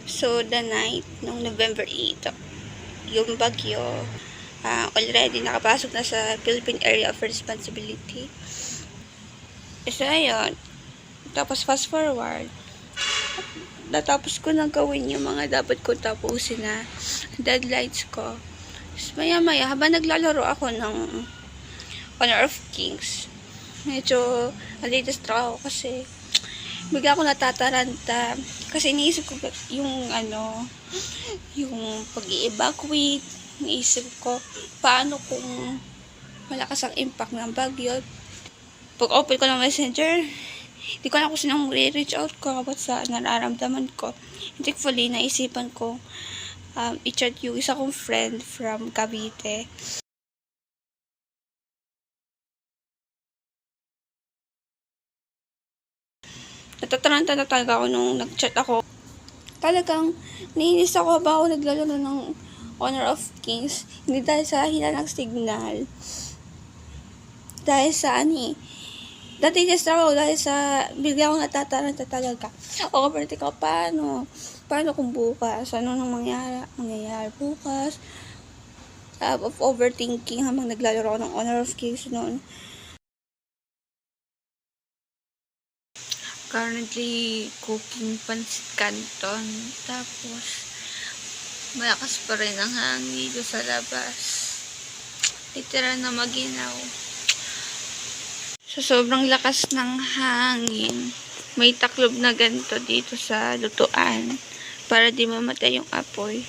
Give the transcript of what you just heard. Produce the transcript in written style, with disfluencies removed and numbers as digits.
So, the night nung November 8, yung bagyo, already nakapasok na sa Philippine Area of Responsibility. So, ayun. Tapos, fast forward. Natapos ko nang gawin yung mga dapat ko tapusin na deadlines ko. Tapos, maya-maya, habang naglalaro ako ng Honor of Kings, medyo nadidistract ako kasi bigla ako natataranta. Kasi iniisip ko yung yung pag-i-evacuate. Iniisip ko, paano kung malakas ang impact ng bagyo. Pag open ko ng messenger, hindi ko na kung sinong re-reach out ko about sa nararamdaman ko. Thankfully, naisipan ko i-chat yung isa kong friend from Cavite. Natataranta na talaga ako nung nag-chat ako. Talagang nainis ako ba ako naglalaro ng Honor of Kings. Hindi dahil sa hila ng signal. Dahil sa dati distract ako dahil sa bigla akong natataranta talaga. O kapatid ko, paano kung bukas? Ano nang mangyayari bukas? Of overthinking habang naglalaro ako ng Honor of Kings noon. Currently cooking pancit canton. Tapos malakas pa rin ang hangin dito sa labas. Literal na maginaw. Sa sobrang lakas ng hangin, may taklob na ganito dito sa lutuan para di mamatay yung apoy.